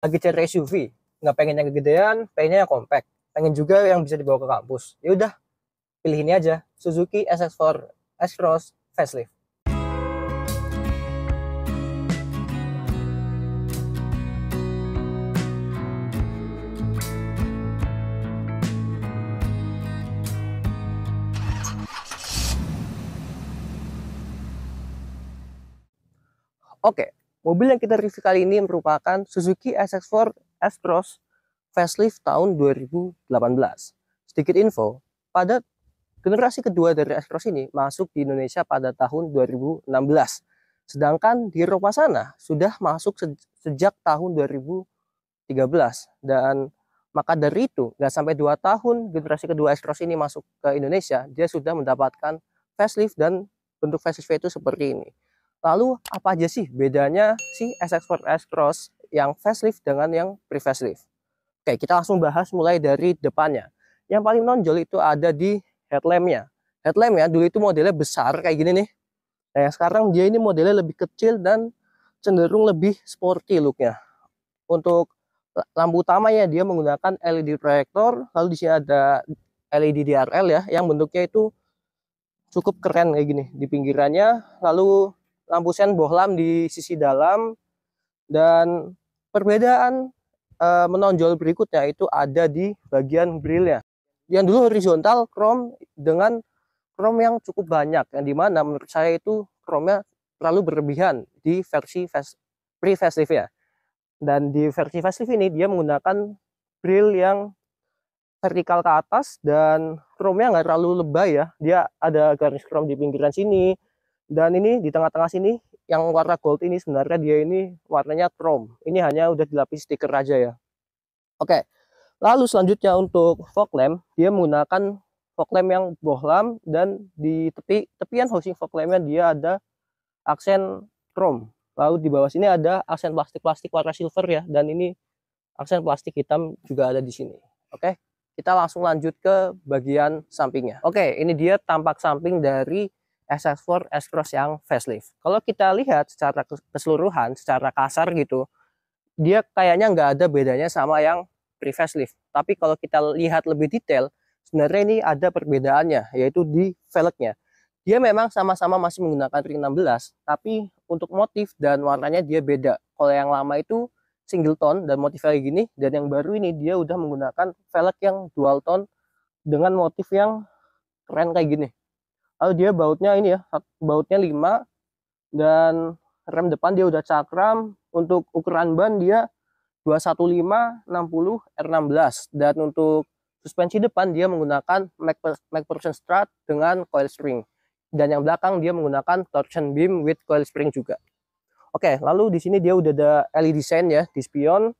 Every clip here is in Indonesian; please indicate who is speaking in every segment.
Speaker 1: Lagi cari SUV, nggak pengen yang kegedean, pengennya yang compact, pengen juga yang bisa dibawa ke kampus. Ya udah, pilih ini aja, Suzuki SX4 S-Cross facelift. Oke, mobil yang kita review kali ini merupakan Suzuki SX4 S-Cross facelift tahun 2018. Sedikit info, pada generasi kedua dari S-Cross ini masuk di Indonesia pada tahun 2016. Sedangkan di Eropa sana sudah masuk sejak tahun 2013. Dan maka dari itu, nggak sampai 2 tahun generasi kedua S-Cross ini masuk ke Indonesia, dia sudah mendapatkan facelift dan bentuk facelift itu seperti ini. Lalu apa aja sih bedanya si SX4 S-Cross yang facelift dengan yang pre-facelift? Oke, kita langsung bahas mulai dari depannya. Yang paling menonjol itu ada di headlampnya. Headlampnya dulu itu modelnya besar kayak gini nih. Nah, yang sekarang dia ini modelnya lebih kecil dan cenderung lebih sporty looknya. Untuk lampu utamanya dia menggunakan LED proyektor, lalu di sini ada LED DRL ya, yang bentuknya itu cukup keren kayak gini di pinggirannya. Lalu lampu sen bohlam di sisi dalam, dan perbedaan menonjol berikutnya itu ada di bagian grillnya. Yang dulu horizontal chrome dengan chrome yang cukup banyak, yang dimana menurut saya itu chrome-nya terlalu berlebihan di versi pre-facelift ya. Dan di versi facelift ini dia menggunakan grill yang vertikal ke atas dan chrome-nya nggak terlalu lebay ya. Dia ada garis chrome di pinggiran sini, dan ini di tengah-tengah sini yang warna gold ini sebenarnya dia ini warnanya chrome. Ini hanya udah dilapis stiker aja ya. Oke, lalu selanjutnya untuk fog lamp, dia menggunakan fog lamp yang bohlam, dan di tepian housing fog lampnya dia ada aksen chrome. Lalu di bawah sini ada aksen plastik-plastik warna silver ya, dan ini aksen plastik hitam juga ada di sini. Oke, kita langsung lanjut ke bagian sampingnya. Oke, ini dia tampak samping dari SX4 S-Cross yang facelift. Kalau kita lihat secara keseluruhan, secara kasar gitu, dia kayaknya nggak ada bedanya sama yang pre-facelift. Tapi kalau kita lihat lebih detail, sebenarnya ini ada perbedaannya, yaitu di velgnya. Dia memang sama-sama masih menggunakan ring 16, tapi untuk motif dan warnanya dia beda. Kalau yang lama itu single tone dan motifnya kayak gini, dan yang baru ini dia udah menggunakan velg yang dual tone dengan motif yang keren kayak gini. Lalu dia bautnya ini ya, bautnya 5, dan rem depan dia udah cakram. Untuk ukuran ban dia 215/60 R16, dan untuk suspensi depan dia menggunakan MacPherson strut dengan coil spring, dan yang belakang dia menggunakan torsion beam with coil spring juga. Oke, lalu di sini dia udah ada LED sign ya di spion,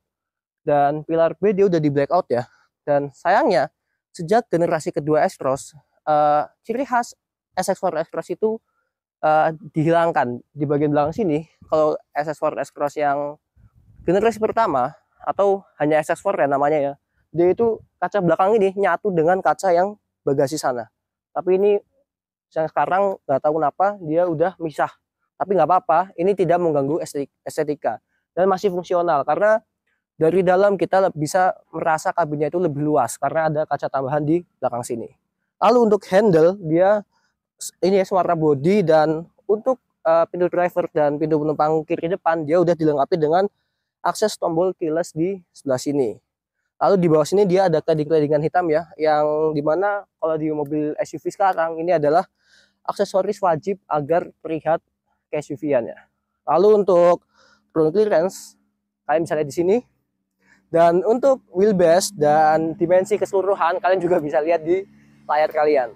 Speaker 1: dan pilar B dia udah di blackout ya. Dan sayangnya sejak generasi kedua S-Cross, ciri khas SX4 S-Cross itu dihilangkan di bagian belakang sini. Kalau SX4 S-Cross yang generasi pertama atau hanya SX4 ya namanya ya, dia itu kaca belakang ini nyatu dengan kaca yang bagasi sana. Tapi ini yang sekarang nggak tahu kenapa dia udah misah. Tapi nggak apa-apa, ini tidak mengganggu estetika dan masih fungsional, karena dari dalam kita bisa merasa kabinnya itu lebih luas karena ada kaca tambahan di belakang sini. Lalu untuk handle dia ini warna body, dan untuk pintu driver dan pintu penumpang kiri depan dia udah dilengkapi dengan akses tombol keyless di sebelah sini. Lalu di bawah sini dia ada cladding-claddingan hitam ya, yang dimana kalau di mobil SUV sekarang ini adalah aksesoris wajib agar terlihat ke SUV-an ya. Lalu untuk ground clearance kalian bisa lihat di sini, dan untuk wheelbase dan dimensi keseluruhan kalian juga bisa lihat di layar kalian.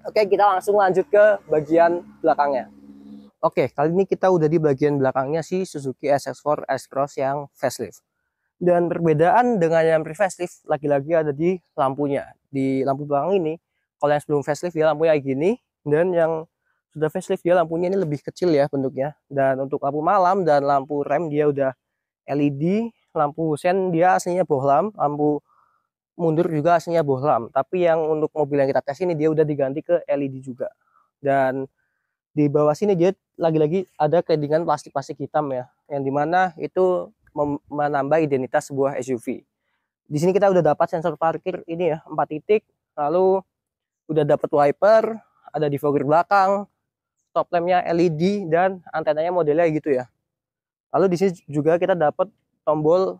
Speaker 1: Oke, kita langsung lanjut ke bagian belakangnya. Oke, kali ini kita udah di bagian belakangnya si Suzuki SX4 S-Cross yang facelift. Dan perbedaan dengan yang pre-facelift lagi-lagi ada di lampunya. Di lampu belakang ini, kalau yang sebelum facelift dia lampunya kayak gini, dan yang sudah facelift dia lampunya ini lebih kecil ya bentuknya. Dan untuk lampu malam dan lampu rem dia udah LED, lampu sen dia aslinya bohlam, lampu mundur juga aslinya bohlam. Tapi yang untuk mobil yang kita tes ini dia udah diganti ke LED juga. Dan di bawah sini dia lagi-lagi ada claddingan plastik-plastik hitam ya, yang dimana itu menambah identitas sebuah SUV. Di sini kita udah dapat sensor parkir ini ya, 4 titik, lalu udah dapat wiper, ada defogger belakang, stop lampnya LED, dan antenanya modelnya gitu ya. Lalu di sini juga kita dapat tombol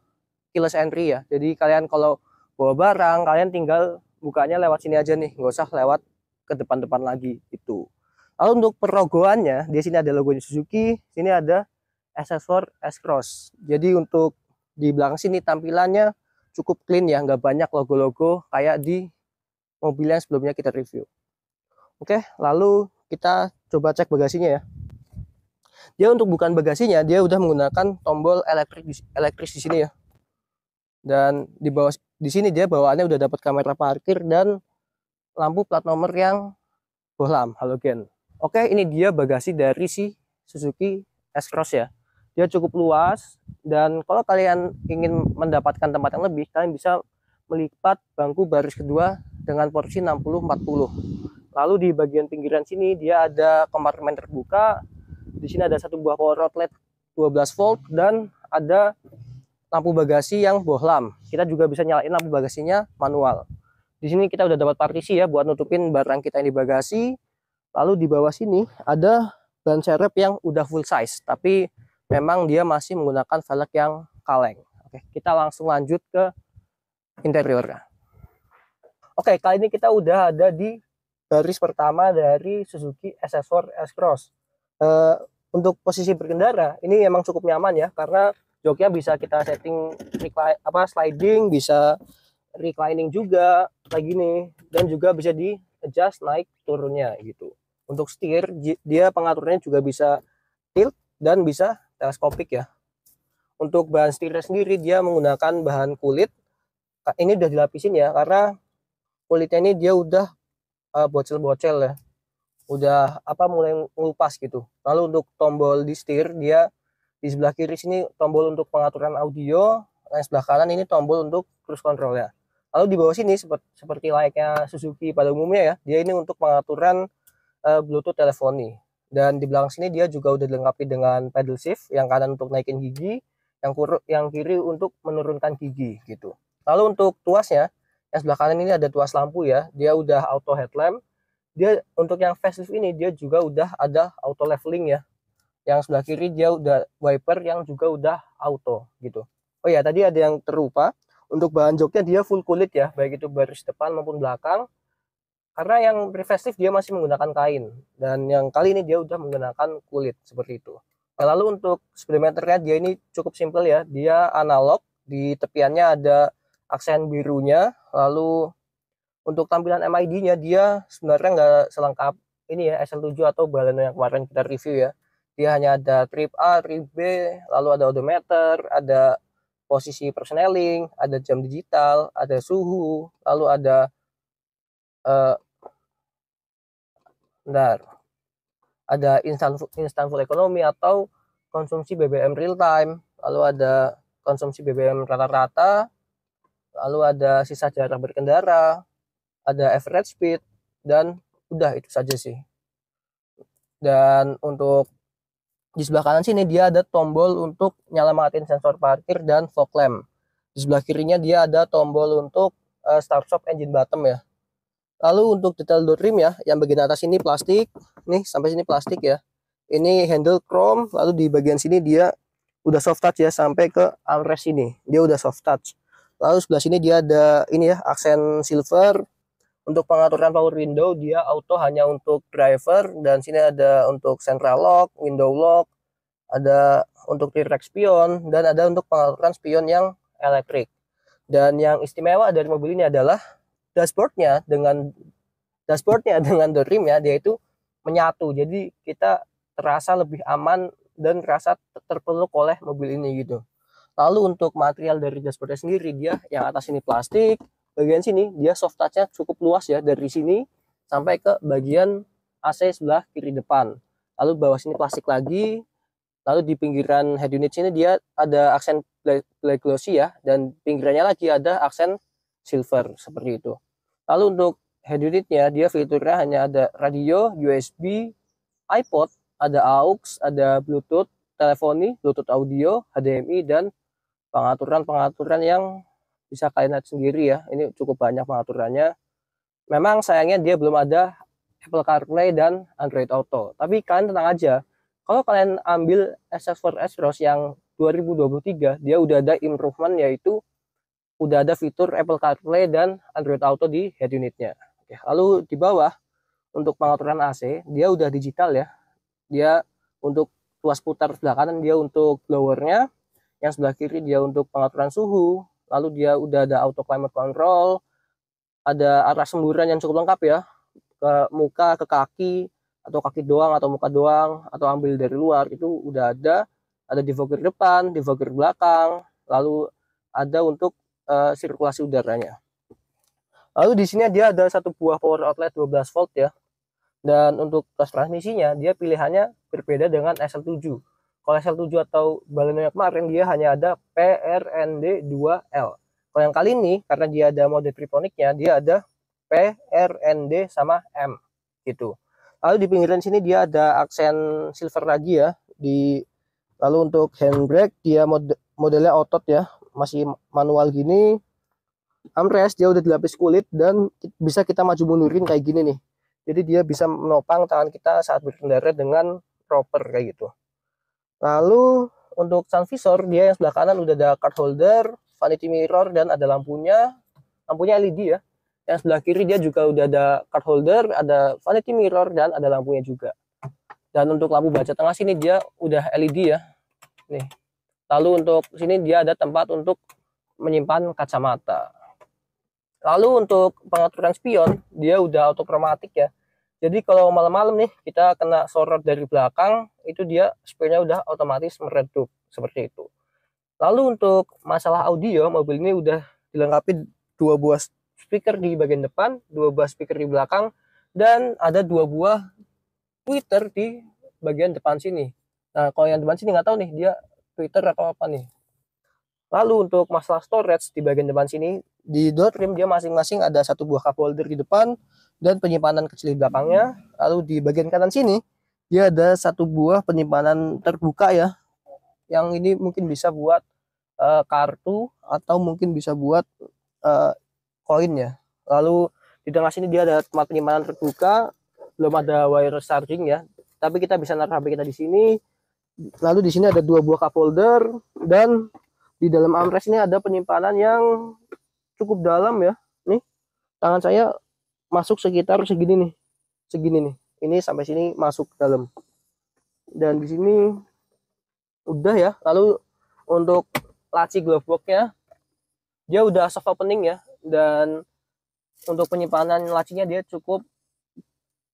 Speaker 1: keyless entry ya. Jadi kalian kalau bawa barang, kalian tinggal bukanya lewat sini aja nih, nggak usah lewat ke depan-depan lagi itu. Lalu untuk perlogoannya, di sini ada logonya Suzuki, sini ada SS4 S-Cross. Jadi untuk di belakang sini tampilannya cukup clean ya, nggak banyak logo-logo kayak di mobil yang sebelumnya kita review. Oke, lalu kita coba cek bagasinya ya. Dia untuk bukan bagasinya, dia udah menggunakan tombol elektris di sini ya. Dan di bawah di sini dia bawaannya udah dapat kamera parkir dan lampu plat nomor yang bohlam halogen. Oke, ini dia bagasi dari si Suzuki S-Cross ya. Dia cukup luas, dan kalau kalian ingin mendapatkan tempat yang lebih, kalian bisa melipat bangku baris kedua dengan porsi 60-40. Lalu di bagian pinggiran sini dia ada kompartemen terbuka. Di sini ada satu buah power outlet 12 volt dan ada lampu bagasi yang bohlam. Kita juga bisa nyalain lampu bagasinya manual. Di sini kita udah dapat partisi ya buat nutupin barang kita yang di bagasi. Lalu di bawah sini ada ban serep yang udah full size, tapi memang dia masih menggunakan velg yang kaleng. Oke, kita langsung lanjut ke interiornya. Oke, kali ini kita udah ada di baris pertama dari Suzuki SS4 S-Cross. Untuk posisi berkendara ini emang cukup nyaman ya, karena joknya bisa kita setting sliding, bisa reclining juga kayak gini, dan juga bisa di adjust naik turunnya gitu. Untuk setir dia pengaturnya juga bisa tilt dan bisa teleskopik ya. Untuk bahan setirnya sendiri dia menggunakan bahan kulit. Ini udah dilapisin ya, karena kulitnya ini dia udah bocel-bocel ya, udah mulai ngelupas gitu. Lalu untuk tombol di setir, dia di sebelah kiri sini tombol untuk pengaturan audio, dan sebelah kanan ini tombol untuk cruise control ya. Lalu di bawah sini seperti layaknya Suzuki pada umumnya ya, dia ini untuk pengaturan Bluetooth teleponi. Dan di belakang sini dia juga udah dilengkapi dengan pedal shift, yang kanan untuk naikin gigi, yang kiri untuk menurunkan gigi gitu. Lalu untuk tuasnya, yang sebelah kanan ini ada tuas lampu ya, dia udah auto headlamp. Dia untuk yang facelift ini dia juga udah ada auto leveling ya. Yang sebelah kiri dia udah wiper yang juga udah auto gitu. Oh ya, tadi ada yang terlupa, untuk bahan joknya dia full kulit ya, baik itu baris depan maupun belakang. Karena yang pre-facelift dia masih menggunakan kain, dan yang kali ini dia udah menggunakan kulit seperti itu. Nah, lalu untuk speedometernya dia ini cukup simpel ya, dia analog, di tepiannya ada aksen birunya. Lalu untuk tampilan MID-nya dia sebenarnya nggak selengkap ini ya SL7 atau Baleno yang kemarin kita review ya. Dia hanya ada trip A, trip B, lalu ada odometer, ada posisi persneling, ada jam digital, ada suhu, lalu ada ada instant full economy atau konsumsi BBM real time, lalu ada konsumsi BBM rata-rata, lalu ada sisa jarak berkendara, ada average speed, dan udah itu saja sih. Dan untuk di sebelah kanan sini dia ada tombol untuk nyala matiin sensor parkir dan fog lamp. Di sebelah kirinya dia ada tombol untuk start stop engine bottom ya. Lalu untuk detail door rim ya, yang bagian atas ini plastik, nih sampai sini plastik ya. Ini handle chrome, lalu di bagian sini dia udah soft touch ya, sampai ke armrest ini dia udah soft touch. Lalu sebelah sini dia ada ini ya, aksen silver. Untuk pengaturan power window dia auto hanya untuk driver, dan sini ada untuk central lock, window lock, ada untuk rear spion, dan ada untuk pengaturan spion yang elektrik. Dan yang istimewa dari mobil ini adalah dashboardnya dengan door rim ya, dia itu menyatu, jadi kita terasa lebih aman dan terasa terpeluk oleh mobil ini gitu. Lalu untuk material dari dashboardnya sendiri, dia yang atas ini plastik, bagian sini dia soft touchnya cukup luas ya, dari sini sampai ke bagian AC sebelah kiri depan. Lalu bawah sini plastik lagi. Lalu di pinggiran head unit sini dia ada aksen black glossy ya, dan pinggirannya lagi ada aksen silver seperti itu. Lalu untuk head unitnya dia fiturnya hanya ada radio, USB, iPod, ada AUX, ada Bluetooth teleponi, Bluetooth audio, HDMI, dan pengaturan yang bisa kalian lihat sendiri ya. Ini cukup banyak pengaturannya. Memang sayangnya dia belum ada Apple CarPlay dan Android Auto. Tapi kalian tenang aja. Kalau kalian ambil SX4 S-Cross yang 2023, dia udah ada improvement, yaitu udah ada fitur Apple CarPlay dan Android Auto di head unitnya. Oke, lalu di bawah untuk pengaturan AC, dia udah digital ya. Dia untuk tuas putar sebelah kanan, dia untuk blowernya. Yang sebelah kiri dia untuk pengaturan suhu. Lalu dia udah ada auto climate control. Ada arah semburan yang cukup lengkap ya. Ke muka, ke kaki, atau kaki doang, atau muka doang, atau ambil dari luar. Itu udah ada. Ada defogger depan, defogger belakang. Lalu ada untuk sirkulasi udaranya. Lalu di sini dia ada satu buah power outlet 12 volt ya. Dan untuk tos transmisinya dia pilihannya berbeda dengan SL7. Kalau SL7 atau baleno yang kemarin dia hanya ada PRND2L. Kalau yang kali ini karena dia ada mode triponiknya, dia ada PRND sama M gitu. Lalu di pinggiran sini dia ada aksen silver lagi ya. Lalu untuk handbrake dia modelnya otot ya, masih manual gini. Armrest dia udah dilapis kulit dan bisa kita maju mundurin kayak gini nih. Jadi dia bisa menopang tangan kita saat berkendara dengan proper kayak gitu. Lalu untuk sun visor dia yang sebelah kanan udah ada card holder, vanity mirror, dan ada lampunya LED ya. Yang sebelah kiri dia juga udah ada card holder, ada vanity mirror, dan ada lampunya juga. Dan untuk lampu baca tengah sini dia udah LED ya. Nih. Lalu untuk sini dia ada tempat untuk menyimpan kacamata. Lalu untuk pengaturan spion dia udah autochromatic ya. Jadi kalau malam-malam nih kita kena sorot dari belakang, itu dia spionnya udah otomatis meredup seperti itu. Lalu untuk masalah audio, mobil ini udah dilengkapi 2 buah speaker di bagian depan, 2 buah speaker di belakang, dan ada 2 buah tweeter di bagian depan sini. Nah kalau yang depan sini nggak tahu nih dia tweeter atau apa nih. Lalu untuk masalah storage di bagian depan sini, di door trim dia masing-masing ada 1 buah cup holder di depan dan penyimpanan kecil di belakangnya. Lalu di bagian kanan sini dia ada 1 buah penyimpanan terbuka ya. Yang ini mungkin bisa buat kartu atau mungkin bisa buat koin ya. Lalu di tengah sini dia ada tempat penyimpanan terbuka, belum ada wireless charging ya. Tapi kita bisa naruh HP kita di sini. Lalu di sini ada 2 buah cup holder dan di dalam armrest ini ada penyimpanan yang cukup dalam ya. Nih, tangan saya masuk sekitar segini nih. Segini nih. Ini sampai sini masuk ke dalam. Dan di sini udah ya. Lalu untuk laci glove box-nya dia udah soft opening ya. Dan untuk penyimpanan lacinya dia cukup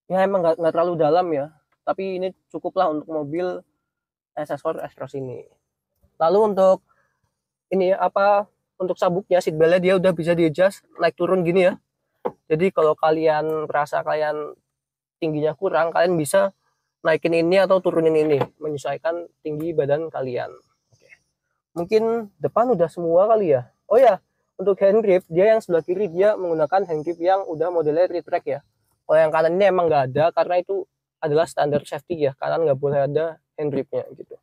Speaker 1: ya emang nggak terlalu dalam ya. Tapi ini cukuplah untuk mobil SX4 S-Cross ini. Lalu untuk ini apa untuk sabuknya, seat belt-nya dia udah bisa di-adjust naik turun gini ya. Jadi kalau kalian merasa kalian tingginya kurang, kalian bisa naikin ini atau turunin ini, menyesuaikan tinggi badan kalian. Oke. Mungkin depan udah semua kali ya. Oh ya, untuk hand grip dia yang sebelah kiri dia menggunakan hand grip yang udah modelnya retract ya. Kalau yang kanan ini emang nggak ada karena itu adalah standar safety ya, kanan nggak boleh ada hand gripnya gitu.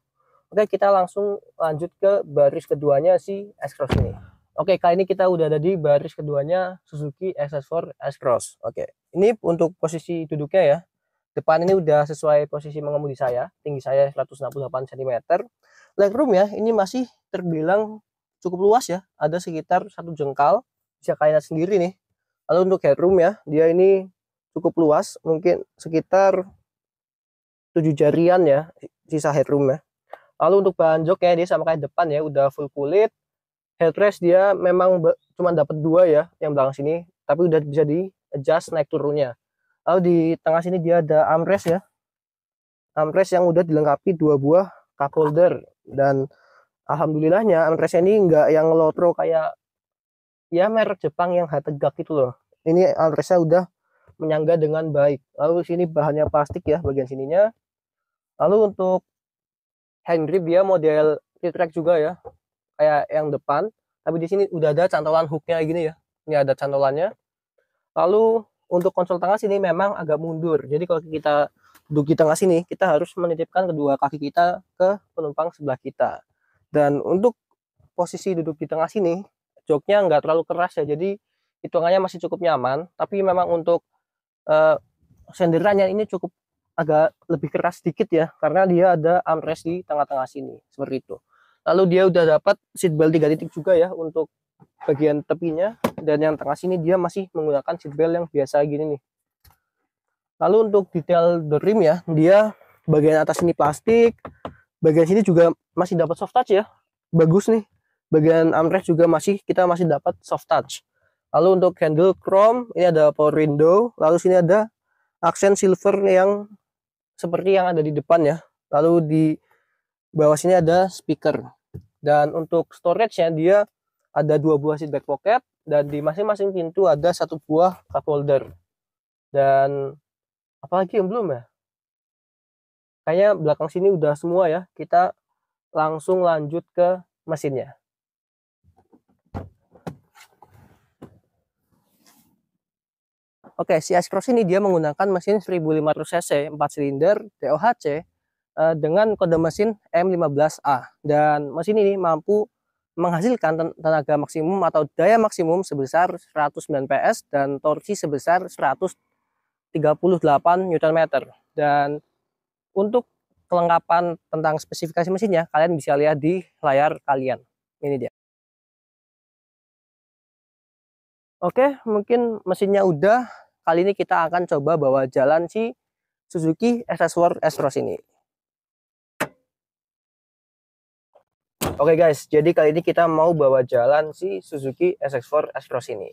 Speaker 1: Oke, kita langsung lanjut ke baris keduanya si S-Cross ini. Oke, kali ini kita udah ada di baris keduanya Suzuki SX4 S-Cross. Oke, ini untuk posisi duduknya ya. Depan ini udah sesuai posisi mengemudi saya. Tinggi saya 168 cm. Legroom ya, ini masih terbilang cukup luas ya. Ada sekitar 1 jengkal. Bisa kalian lihat sendiri nih. Lalu untuk headroom ya, dia ini cukup luas. Mungkin sekitar 7 jarian ya, sisa headroom ya. Lalu untuk bahan joknya dia sama kayak depan ya, udah full kulit. Headrest dia memang cuma dapat 2 ya, yang belakang sini, tapi udah bisa di adjust naik turunnya. Lalu di tengah sini dia ada armrest ya, armrest yang udah dilengkapi 2 buah cup holder. Dan alhamdulillahnya armrestnya ini nggak yang lotro kayak ya merek Jepang yang tegak gitu loh. Ini armrestnya udah menyangga dengan baik. Lalu sini bahannya plastik ya bagian sininya. Lalu untuk hand grip dia model retract juga ya, kayak yang depan, tapi di sini udah ada cantolan hooknya gini ya. Ini ada cantolannya. Lalu untuk konsol tengah sini memang agak mundur. Jadi kalau kita duduk di tengah sini, kita harus menitipkan kedua kaki kita ke penumpang sebelah kita. Dan untuk posisi duduk di tengah sini, joknya nggak terlalu keras ya, jadi hitungannya masih cukup nyaman. Tapi memang untuk senderannya ini cukup agak lebih keras sedikit ya, karena dia ada armrest di tengah-tengah sini, seperti itu. Lalu dia udah dapat seat belt 3 titik juga ya untuk bagian tepinya, dan yang tengah sini dia masih menggunakan seat belt yang biasa gini nih. Lalu untuk detail the rim ya, dia bagian atas ini plastik, bagian sini juga masih dapat soft touch ya, bagus nih. Bagian armrest juga kita masih dapat soft touch. Lalu untuk handle chrome, ini ada power window, lalu sini ada aksen silver yang seperti yang ada di depan ya. Lalu di bawah sini ada speaker. Dan untuk storage-nya dia ada 2 buah seat back pocket, dan di masing-masing pintu ada 1 buah cup holder. Dan apalagi yang belum ya? Kayaknya belakang sini udah semua ya. Kita langsung lanjut ke mesinnya. Oke, si S-Cross ini dia menggunakan mesin 1500 cc 4 silinder DOHC dengan kode mesin M15A, dan mesin ini mampu menghasilkan tenaga maksimum atau daya maksimum sebesar 109 PS dan torsi sebesar 138 Nm. Dan untuk kelengkapan tentang spesifikasi mesinnya kalian bisa lihat di layar kalian. Ini dia. Oke, mungkin mesinnya udah. Kali ini kita akan coba bawa jalan si Suzuki SX4 S-Cross ini. Oke guys, jadi kali ini kita mau bawa jalan si Suzuki SX4 S-Cross ini.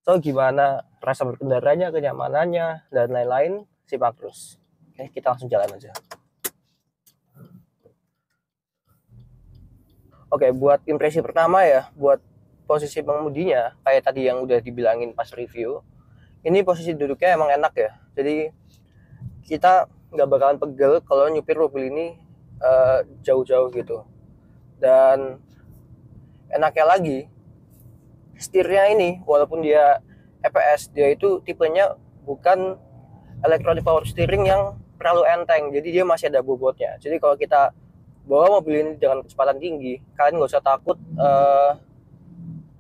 Speaker 1: So, gimana rasa berkendaranya, kenyamanannya, dan lain-lain, simak terus. Oke, kita langsung jalan aja. Oke, buat impresi pertama ya, buat posisi pengemudinya, kayak tadi yang udah dibilangin pas review, ini posisi duduknya emang enak ya. Jadi kita nggak bakalan pegel kalau nyupir mobil ini jauh-jauh gitu. Dan enaknya lagi, setirnya ini walaupun dia EPS, dia itu tipenya bukan electronic power steering yang terlalu enteng. Jadi dia masih ada bobotnya. Jadi kalau kita bawa mobil ini dengan kecepatan tinggi, kalian nggak usah takut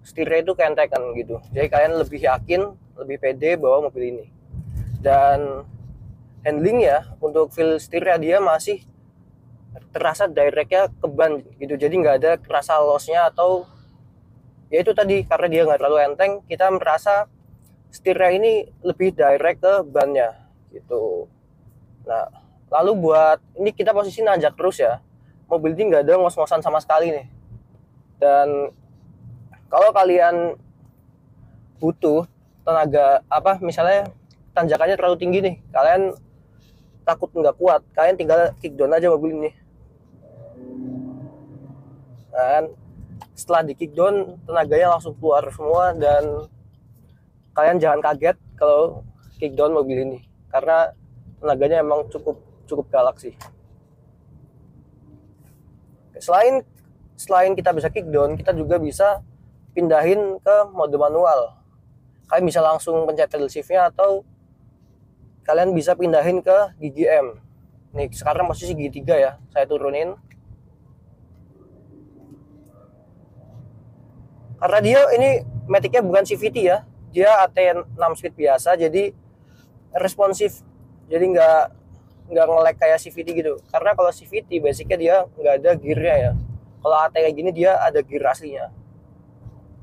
Speaker 1: setirnya itu kentekan gitu. Jadi kalian lebih yakin, lebih pede bawa mobil ini. Dan handling ya, untuk feel setirnya dia masih terasa directnya ke ban gitu. Jadi nggak ada terasa lossnya, atau ya itu tadi, karena dia nggak terlalu enteng, kita merasa setirnya ini lebih direct ke bannya gitu. Nah, lalu buat ini kita posisi nanjak terus ya. Mobil ini nggak ada ngos-ngosan sama sekali nih. Dan kalau kalian butuh tenaga misalnya tanjakannya terlalu tinggi nih, kalian takut nggak kuat, kalian tinggal kick down aja mobil ini. Dan setelah di kick down, tenaganya langsung keluar semua, dan kalian jangan kaget kalau kick down mobil ini, karena tenaganya emang cukup galak sih. Selain kita bisa kick down, kita juga bisa pindahin ke mode manual. Kalian bisa langsung pencet pedal shift-nya, atau kalian bisa pindahin ke gigi M. Nih, sekarang posisi gigi 3 ya. Saya turunin. Karena dia ini matic-nya bukan CVT ya. Dia AT6 speed biasa, jadi responsif. Jadi nggak nge-lag kayak CVT gitu. Karena kalau CVT basicnya dia nggak ada gear-nya ya. Kalau AT kayak gini dia ada gear aslinya.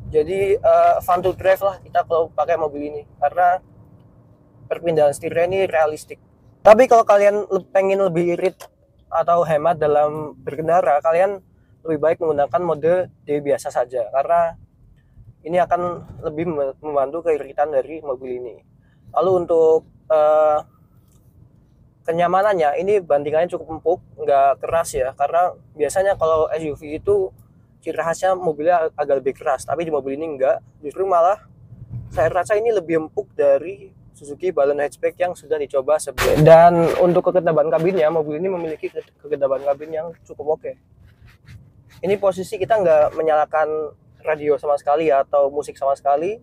Speaker 1: Jadi fun to drive lah kita kalau pakai mobil ini, karena perpindahan setirnya ini realistik. Tapi kalau kalian pengen lebih irit atau hemat dalam berkendara, kalian lebih baik menggunakan mode D biasa saja, karena ini akan lebih membantu keiritan dari mobil ini. Lalu untuk kenyamanannya, ini bantingannya cukup empuk, nggak keras ya, karena biasanya kalau SUV itu ciri khasnya mobilnya agak lebih keras, tapi di mobil ini enggak, justru malah saya rasa ini lebih empuk dari Suzuki Baleno hatchback yang sudah dicoba sebelumnya. Dan untuk kekebalan kabinnya, mobil ini memiliki kekebalan kabin yang cukup oke. Ini posisi kita nggak menyalakan radio sama sekali ya, atau musik sama sekali.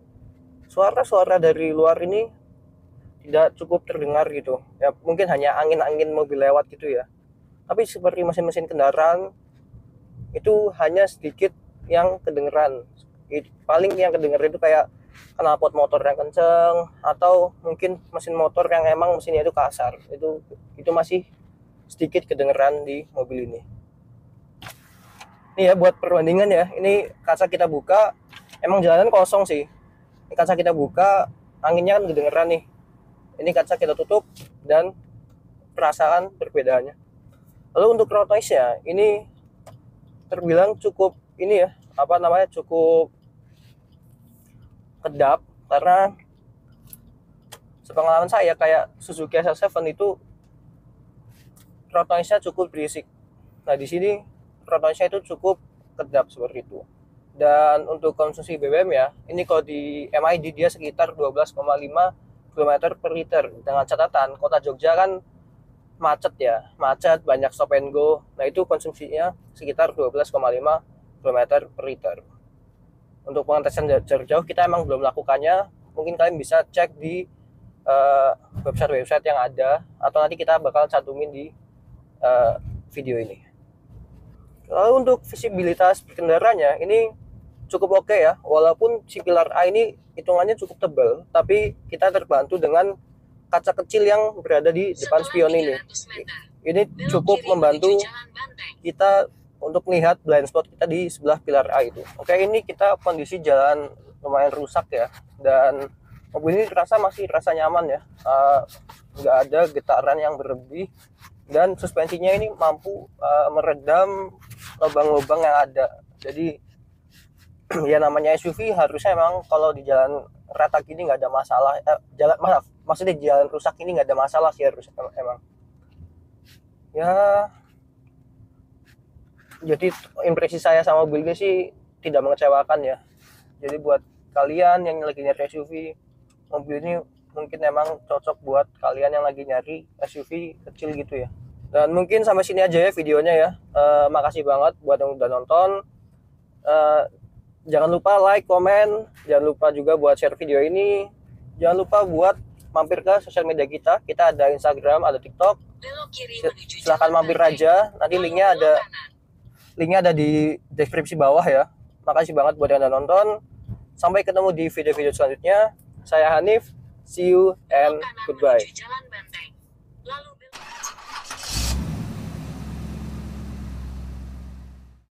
Speaker 1: Suara-suara dari luar ini tidak cukup terdengar gitu ya, mungkin hanya angin-angin mobil lewat gitu ya. Tapi seperti mesin-mesin kendaraan itu hanya sedikit yang kedengeran. Paling yang kedengeran itu kayak knalpot motor yang kenceng, atau mungkin mesin motor yang emang mesinnya itu kasar. Itu masih sedikit kedengeran di mobil ini. Ini ya buat perbandingan ya, ini kaca kita buka, emang jalanan kosong sih. Ini kaca kita buka, anginnya kan kedengeran nih. Ini kaca kita tutup dan perasaan perbedaannya. Lalu untuk road noise-nya, ini terbilang cukup ini ya, cukup kedap, karena sepengalaman saya kayak Suzuki SR7 itu road noise-nya cukup berisik. Nah, di sini road noise-nya itu cukup kedap seperti itu. Dan untuk konsumsi BBM ya, ini kalau di MID dia sekitar 12,5 km per liter. Dengan catatan kota Jogja kan macet, banyak stop and go. Nah, itu konsumsinya sekitar 12,5 km per liter. Untuk pengetesan jarak jauh kita emang belum melakukannya. Mungkin kalian bisa cek di website-website yang ada, atau nanti kita bakal cantumin di video ini. Lalu untuk visibilitas berkendaranya ini cukup oke ya, walaupun si pilar A ini hitungannya cukup tebal, tapi kita terbantu dengan kaca kecil yang berada di depan spion ini. Ini cukup membantu kita untuk melihat blind spot kita di sebelah pilar A itu. Oke, ini kita kondisi jalan lumayan rusak ya, dan mobil ini masih terasa nyaman ya, nggak ada getaran yang berlebih, dan suspensinya ini mampu meredam lubang-lubang yang ada. Jadi ya namanya SUV harusnya emang kalau di jalan rata gini nggak ada masalah. Maksudnya jalan rusak ini nggak ada masalah sih harusnya emang. Ya, jadi impresi saya sama mobil ini sih tidak mengecewakan ya. Jadi buat kalian yang lagi nyari SUV, mobil ini mungkin emang cocok buat kalian yang lagi nyari SUV kecil gitu ya. Dan mungkin sampai sini aja ya videonya ya. Makasih banget buat yang udah nonton. Jangan lupa like, komen, jangan lupa juga buat share video ini. Jangan lupa buat mampir ke sosial media kita. Kita ada Instagram, ada TikTok. Silahkan mampir aja. Nanti linknya ada di deskripsi bawah ya. Makasih banget buat yang udah nonton. Sampai ketemu di video-video selanjutnya. Saya Hanif. See you and goodbye.